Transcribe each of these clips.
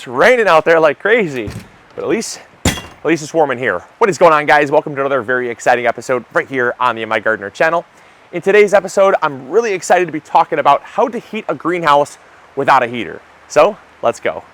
It's raining out there like crazy, but at least it's warm in here. What is going on, guys? Welcome to another very exciting episode right here on the MIgardener channel. In today's episode, I'm really excited to be talking about how to heat a greenhouse without a heater. So let's go.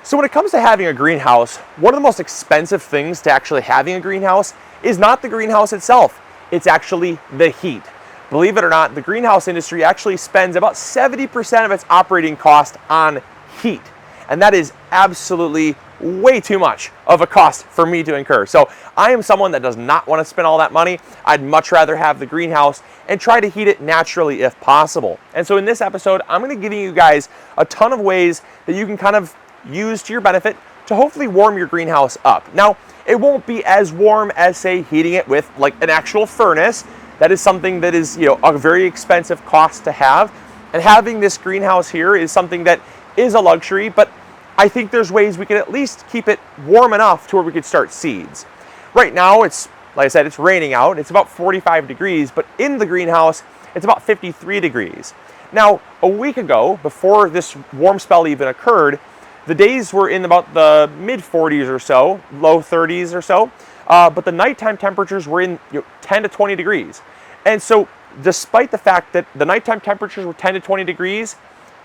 So when it comes to having a greenhouse, one of the most expensive things to actually having a greenhouse is not the greenhouse itself. It's actually the heat. Believe it or not, the greenhouse industry actually spends about 70% of its operating cost on heat. And that is absolutely way too much of a cost for me to incur. So I am someone that does not want to spend all that money. I'd much rather have the greenhouse and try to heat it naturally if possible. And so in this episode, I'm going to give you guys a ton of ways that you can kind of use to your benefit to hopefully warm your greenhouse up. Now, it won't be as warm as, say, heating it with like an actual furnace. That is something that is, a very expensive cost to have. And having this greenhouse here is something that is a luxury, but I think there's ways we can at least keep it warm enough to where we could start seeds. Right now, it's, like I said, it's raining out. It's about 45 degrees, but in the greenhouse, it's about 53 degrees. Now, a week ago, before this warm spell even occurred, the days were in about the mid 40s or so, low 30s or so, but the nighttime temperatures were in 10 to 20 degrees. And so despite the fact that the nighttime temperatures were 10 to 20 degrees,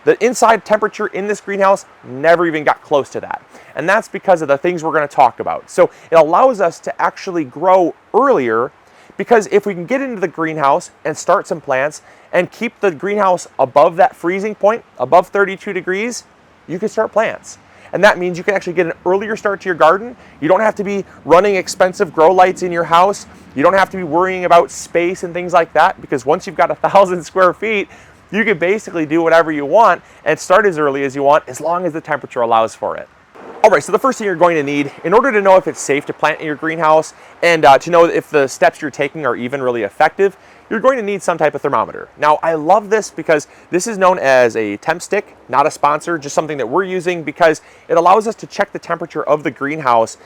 the inside temperature in this greenhouse never even got close to that. And that's because of the things we're going to talk about. So it allows us to actually grow earlier, because if we can get into the greenhouse and start some plants and keep the greenhouse above that freezing point, above 32 degrees, you can start plants. And that means you can actually get an earlier start to your garden. You don't have to be running expensive grow lights in your house. You don't have to be worrying about space and things like that, because once you've got 1,000 square feet, you can basically do whatever you want and start as early as you want, as long as the temperature allows for it. All right, so the first thing you're going to need in order to know if it's safe to plant in your greenhouse and to know if the steps you're taking are even really effective, you're going to need some type of thermometer. Now, I love this because this is known as a temp stick, not a sponsor, just something that we're using because it allows us to check the temperature of the greenhouse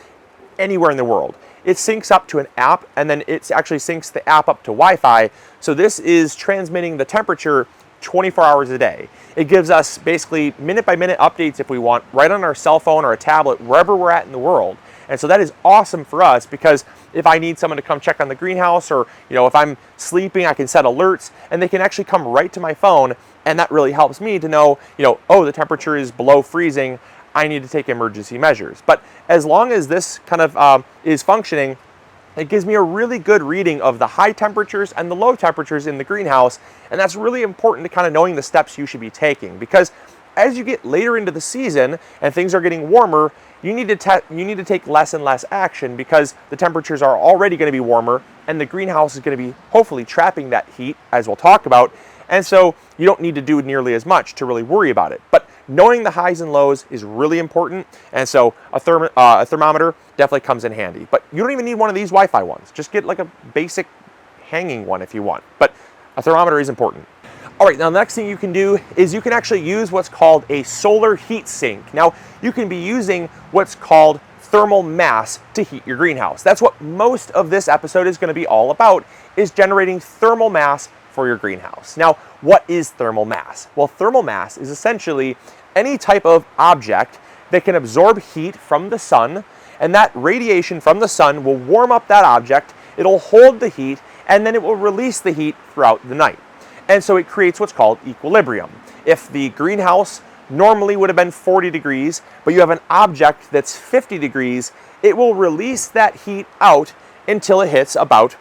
anywhere in the world. It syncs up to an app, and then it actually syncs the app up to Wi-Fi. So this is transmitting the temperature 24 hours a day. It gives us basically minute by minute updates if we want, right on our cell phone or a tablet, wherever we're at in the world. And so that is awesome for us, because if I need someone to come check on the greenhouse, or if I'm sleeping, I can set alerts and they can actually come right to my phone. And that really helps me to know, oh, the temperature is below freezing, I need to take emergency measures. But as long as this kind of is functioning, it gives me a really good reading of the high temperatures and the low temperatures in the greenhouse. And that's really important to kind of knowing the steps you should be taking, because as you get later into the season and things are getting warmer, you need to take less and less action, because the temperatures are already going to be warmer and the greenhouse is going to be hopefully trapping that heat, as we'll talk about. And so you don't need to do nearly as much to really worry about it. But knowing the highs and lows is really important. And so a thermometer definitely comes in handy. But you don't even need one of these Wi-Fi ones. Just get like a basic hanging one if you want. But a thermometer is important. All right, now the next thing you can do is you can actually use what's called a solar heat sink. Now, you can be using what's called thermal mass to heat your greenhouse. That's what most of this episode is going to be all about, is generating thermal mass for your greenhouse. Now, what is thermal mass? Well, thermal mass is essentially any type of object that can absorb heat from the sun, and that radiation from the sun will warm up that object, it'll hold the heat, and then it will release the heat throughout the night. And so it creates what's called equilibrium. If the greenhouse normally would have been 40 degrees, but you have an object that's 50 degrees, it will release that heat out until it hits about,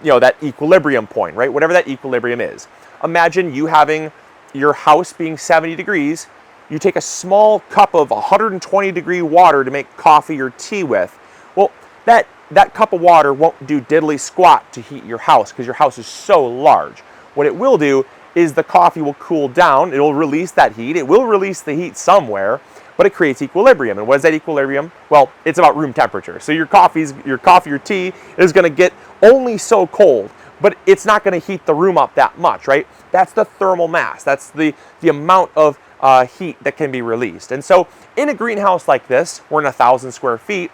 that equilibrium point, right? Whatever that equilibrium is. Imagine you having your house being 70 degrees, you take a small cup of 120 degree water to make coffee or tea with. Well, that cup of water won't do diddly squat to heat your house, because your house is so large. What it will do is the coffee will cool down, it'll release that heat, it will release the heat somewhere, but it creates equilibrium. And what is that equilibrium? Well, it's about room temperature. So your coffee or tea is going to get only so cold, but it's not going to heat the room up that much, right? That's the thermal mass. That's the amount of heat that can be released. And so in a greenhouse like this, we're in 1,000 square feet.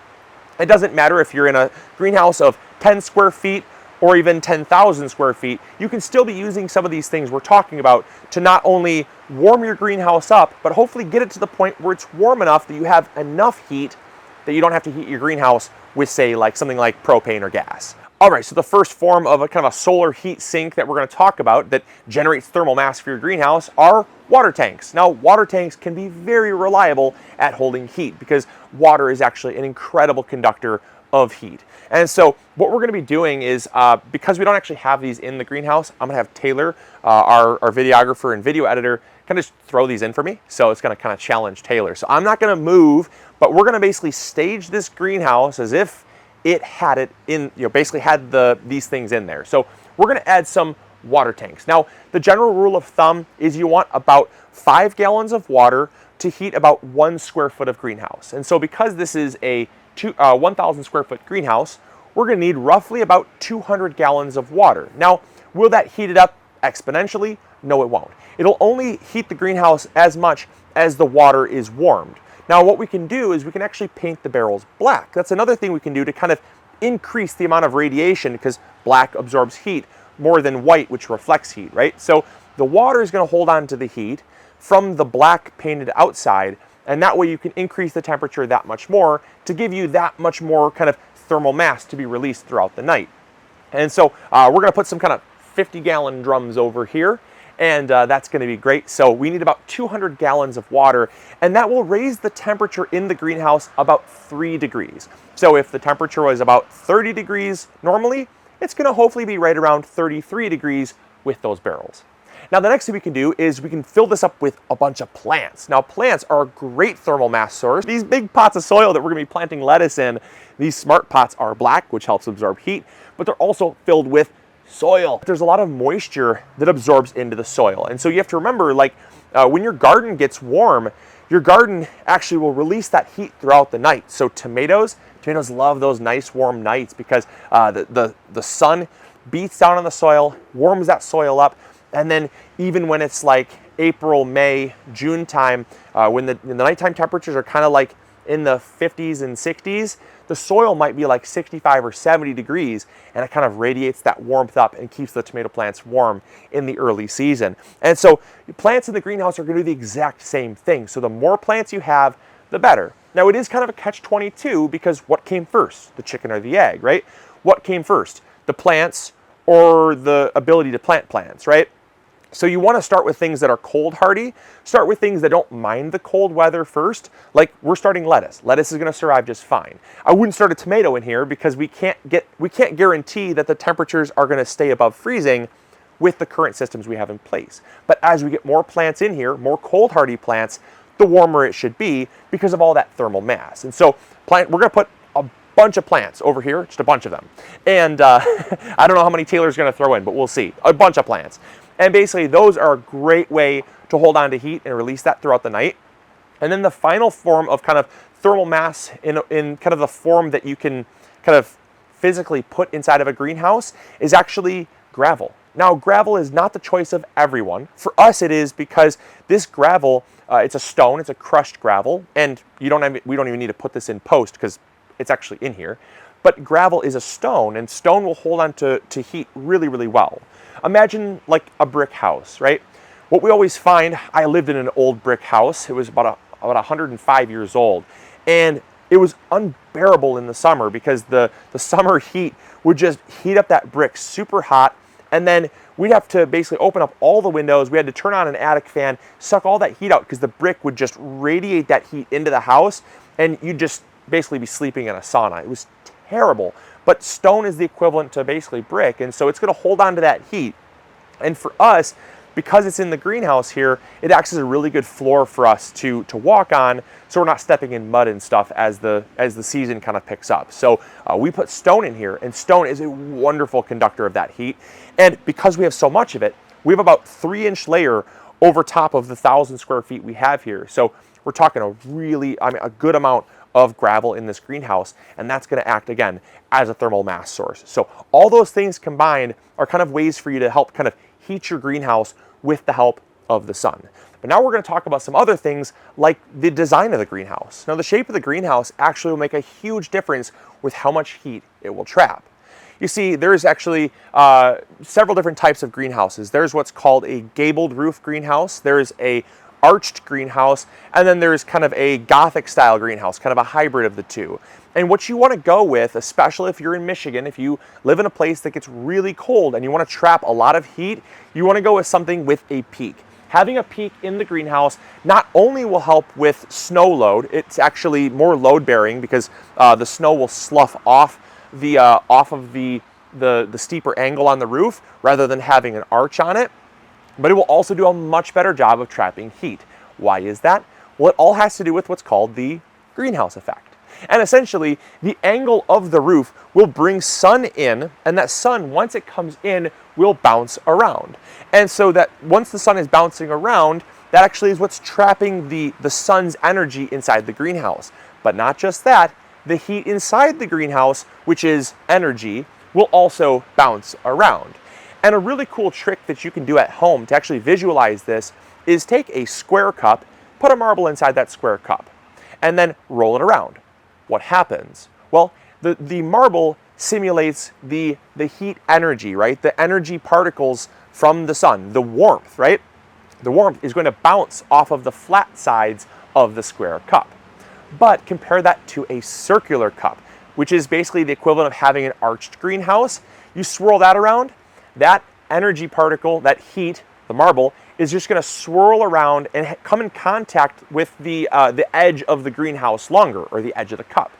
It doesn't matter if you're in a greenhouse of 10 square feet or even 10,000 square feet, you can still be using some of these things we're talking about to not only warm your greenhouse up, but hopefully get it to the point where it's warm enough that you have enough heat that you don't have to heat your greenhouse with, say, like something like propane or gas. All right, so the first form of a kind of a solar heat sink that we're going to talk about that generates thermal mass for your greenhouse are water tanks. Now, water tanks can be very reliable at holding heat because water is actually an incredible conductor of heat. And so what we're going to be doing is, because we don't actually have these in the greenhouse, I'm going to have Taylor, our videographer and video editor, kind of just throw these in for me. So it's going to kind of challenge Taylor. So I'm not going to move, but we're going to basically stage this greenhouse as if it had it in, basically had these things in there. So we're going to add some water tanks. Now, the general rule of thumb is you want about 5 gallons of water to heat about 1 square foot of greenhouse. And so because this is a 1,000 square foot greenhouse, we're going to need roughly about 200 gallons of water. Now, will that heat it up exponentially? No, it won't. It'll only heat the greenhouse as much as the water is warmed. Now, what we can do is we can actually paint the barrels black. That's another thing we can do to kind of increase the amount of radiation, because black absorbs heat more than white, which reflects heat, right? So the water is going to hold on to the heat from the black painted outside, and that way you can increase the temperature that much more to give you that much more kind of thermal mass to be released throughout the night. And so we're going to put some kind of 50-gallon drums over here, and that's going to be great. So we need about 200 gallons of water, and that will raise the temperature in the greenhouse about 3 degrees. So if the temperature was about 30 degrees normally, it's going to hopefully be right around 33 degrees with those barrels. Now, the next thing we can do is we can fill this up with a bunch of plants. Now, plants are a great thermal mass source. These big pots of soil that we're going to be planting lettuce in, these smart pots are black, which helps absorb heat, but they're also filled with soil. There's a lot of moisture that absorbs into the soil. And so you have to remember, like when your garden gets warm, your garden actually will release that heat throughout the night. So tomatoes love those nice warm nights because the sun beats down on the soil, warms that soil up. And then even when it's like April, May, June time, when the nighttime temperatures are kind of like in the 50s and 60s, the soil might be like 65 or 70 degrees, and it kind of radiates that warmth up and keeps the tomato plants warm in the early season. And so plants in the greenhouse are going to do the exact same thing. So the more plants you have, the better. Now, it is kind of a catch-22 because what came first, the chicken or the egg, right? What came first, the plants or the ability to plant plants, right? So you want to start with things that are cold hardy. Start with things that don't mind the cold weather first. Like we're starting lettuce. Lettuce is going to survive just fine. I wouldn't start a tomato in here because we can't guarantee that the temperatures are going to stay above freezing with the current systems we have in place. But as we get more plants in here, more cold hardy plants, the warmer it should be because of all that thermal mass. And so we're going to put a bunch of plants over here, just a bunch of them. And I don't know how many Taylor's going to throw in, but we'll see. A bunch of plants. And basically, those are a great way to hold on to heat and release that throughout the night. And then the final form of kind of thermal mass in kind of the form that you can kind of physically put inside of a greenhouse is actually gravel. Now, gravel is not the choice of everyone. For us, it is because this gravel, it's a stone, it's a crushed gravel, and we don't even need to put this in post because it's actually in here. But gravel is a stone, and stone will hold on to heat really, really well. Imagine like a brick house, right? What we always find, I lived in an old brick house. It was about 105 years old. And it was unbearable in the summer because the summer heat would just heat up that brick super hot. And then we'd have to basically open up all the windows. We had to turn on an attic fan, suck all that heat out because the brick would just radiate that heat into the house. And you'd just basically be sleeping in a sauna. It was terrible. But stone is the equivalent to basically brick, and so it's going to hold on to that heat. And for us, because it's in the greenhouse here, it acts as a really good floor for us to walk on, so we're not stepping in mud and stuff as the season kind of picks up. So we put stone in here, and stone is a wonderful conductor of that heat. And because we have so much of it, we have about 3-inch layer over top of the 1,000 square feet we have here. So we're talking a good amount of gravel in this greenhouse, and that's going to act again as a thermal mass source. So all those things combined are kind of ways for you to help kind of heat your greenhouse with the help of the sun. But now we're going to talk about some other things like the design of the greenhouse. Now, the shape of the greenhouse actually will make a huge difference with how much heat it will trap. You see, there's actually several different types of greenhouses. There's what's called a gabled roof greenhouse. There's a arched greenhouse, and then there's kind of a Gothic style greenhouse, kind of a hybrid of the two. And what you want to go with, especially if you're in Michigan, if you live in a place that gets really cold and you want to trap a lot of heat, you want to go with something with a peak. Having a peak in the greenhouse not only will help with snow load, it's actually more load bearing because the snow will slough off of the steeper angle on the roof rather than having an arch on it. But it will also do a much better job of trapping heat. Why is that? Well, it all has to do with what's called the greenhouse effect. And essentially, the angle of the roof will bring sun in, and that sun, once it comes in, will bounce around. And so that once the sun is bouncing around, that actually is what's trapping the sun's energy inside the greenhouse. But not just that, the heat inside the greenhouse, which is energy, will also bounce around. And a really cool trick that you can do at home to actually visualize this is take a square cup, put a marble inside that square cup, and then roll it around. What happens? Well, the marble simulates the heat energy, right? The energy particles from the sun, the warmth, right? The warmth is going to bounce off of the flat sides of the square cup. But compare that to a circular cup, which is basically the equivalent of having an arched greenhouse. You swirl that around, that energy particle, that heat, the marble, is just going to swirl around and come in contact with the edge of the greenhouse longer, or the edge of the cup.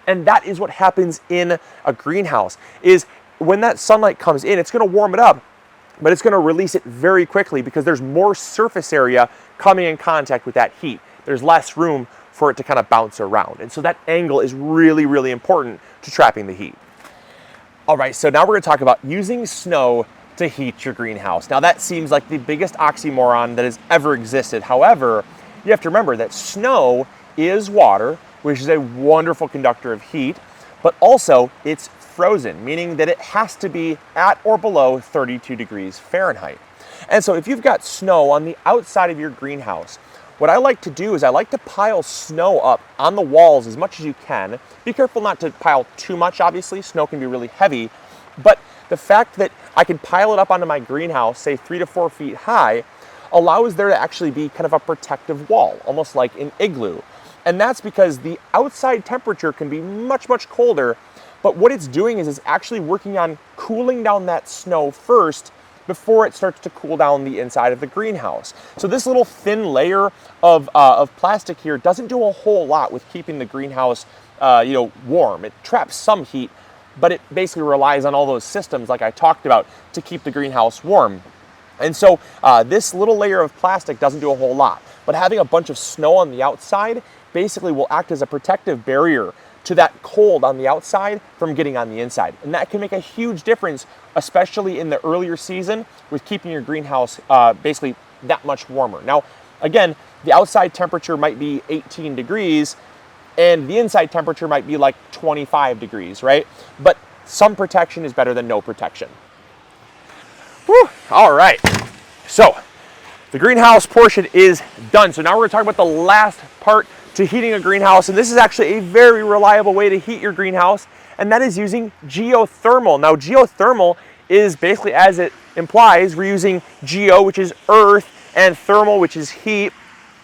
And that is what happens in a greenhouse, is when that sunlight comes in, it's going to warm it up, but it's going to release it very quickly because there's more surface area coming in contact with that heat. There's less room for it to kind of bounce around. And so that angle is really, really important to trapping the heat. All right, so now we're going to talk about using snow to heat your greenhouse. Now that seems like the biggest oxymoron that has ever existed. However, you have to remember that snow is water, which is a wonderful conductor of heat, but also it's frozen, meaning that it has to be at or below 32 degrees Fahrenheit. And so if you've got snow on the outside of your greenhouse, what I like to do is I like to pile snow up on the walls as much as you can. Be careful not to pile too much, obviously. Snow can be really heavy, but the fact that I can pile it up onto my greenhouse, say 3 to 4 feet high, allows there to actually be kind of a protective wall, almost like an igloo. And that's because the outside temperature can be much, much colder, but what it's doing is it's actually working on cooling down that snow first before it starts to cool down the inside of the greenhouse. So this little thin layer of plastic here doesn't do a whole lot with keeping the greenhouse warm. It traps some heat, but it basically relies on all those systems like I talked about to keep the greenhouse warm. And so this little layer of plastic doesn't do a whole lot, but having a bunch of snow on the outside basically will act as a protective barrier to that cold on the outside from getting on the inside. And that can make a huge difference, especially in the earlier season with keeping your greenhouse basically that much warmer. Now, again, the outside temperature might be 18 degrees and the inside temperature might be like 25 degrees, right? But some protection is better than no protection. Whew. All right, so the greenhouse portion is done. So now we're gonna talk about the last part to heating a greenhouse, and this is actually a very reliable way to heat your greenhouse, and that is using geothermal. Now, geothermal is basically, as it implies, we're using geo, which is earth, and thermal, which is heat,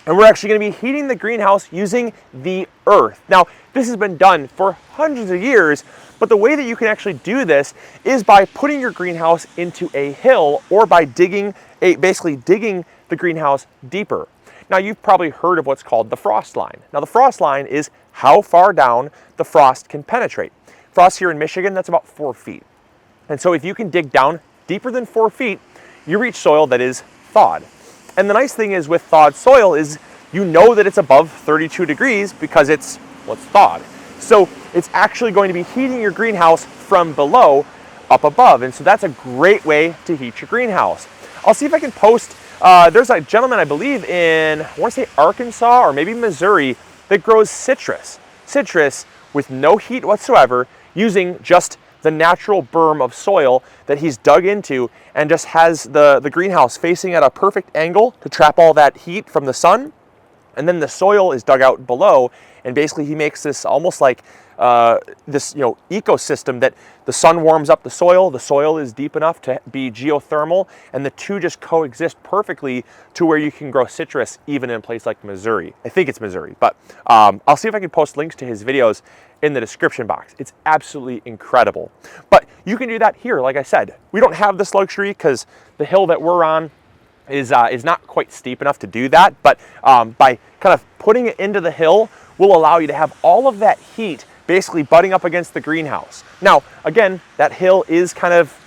and we're actually going to be heating the greenhouse using the earth. Now, this has been done for hundreds of years, but the way that you can actually do this is by putting your greenhouse into a hill, or by basically digging the greenhouse deeper. Now, you've probably heard of what's called the frost line. Now, the frost line is how far down the frost can penetrate. Frost here in Michigan, that's about 4 feet. And so if you can dig down deeper than 4 feet, you reach soil that is thawed. And the nice thing is with thawed soil is you know that it's above 32 degrees because it's thawed. So it's actually going to be heating your greenhouse from below up above. And so that's a great way to heat your greenhouse. I'll see if I can post. There's a gentleman, I believe in, I want to say Arkansas or maybe Missouri, that grows citrus with no heat whatsoever, using just the natural berm of soil that he's dug into, and just has the greenhouse facing at a perfect angle to trap all that heat from the sun. And then the soil is dug out below, and basically he makes this almost like this ecosystem that the sun warms up the soil is deep enough to be geothermal, and the two just coexist perfectly to where you can grow citrus even in a place like Missouri. I think it's Missouri, but I'll see if I can post links to his videos in the description box. It's absolutely incredible. But you can do that here, like I said. We don't have this luxury because the hill that we're on is not quite steep enough to do that, but by kind of putting it into the hill will allow you to have all of that heat basically butting up against the greenhouse. Now, again, that hill is kind of,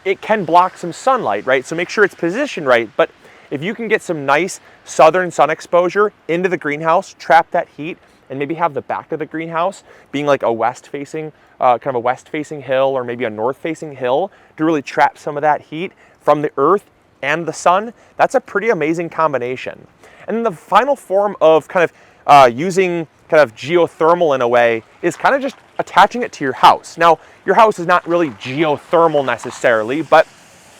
it can block some sunlight, right? So make sure it's positioned right, but if you can get some nice southern sun exposure into the greenhouse, trap that heat, and maybe have the back of the greenhouse being like a west-facing, kind of a west-facing hill, or maybe a north-facing hill to really trap some of that heat from the earth and the sun, that's a pretty amazing combination. And then the final form of kind of using kind of geothermal in a way is kind of just attaching it to your house. Now, your house is not really geothermal necessarily, but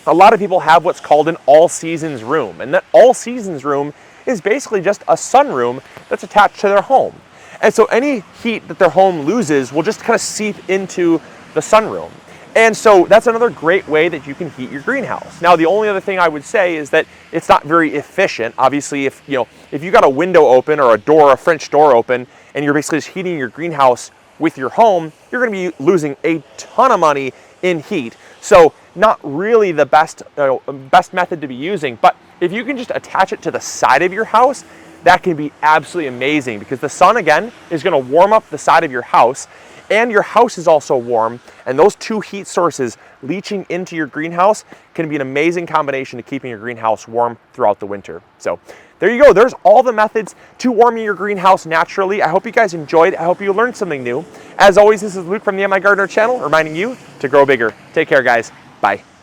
a lot of people have what's called an all-seasons room. And that all-seasons room is basically just a sunroom that's attached to their home. And so any heat that their home loses will just kind of seep into the sunroom. And so that's another great way that you can heat your greenhouse. Now, the only other thing I would say is that it's not very efficient. Obviously, if you got a window open or a French door open, and you're basically just heating your greenhouse with your home, you're going to be losing a ton of money in heat. So not really the best method to be using. But if you can just attach it to the side of your house, that can be absolutely amazing, because the sun, again, is going to warm up the side of your house, and your house is also warm, and those two heat sources leaching into your greenhouse can be an amazing combination to keeping your greenhouse warm throughout the winter. So there you go. There's all the methods to warming your greenhouse naturally. I hope you guys enjoyed. I hope you learned something new. As always, this is Luke from the MIgardener channel, reminding you to grow bigger. Take care, guys. Bye.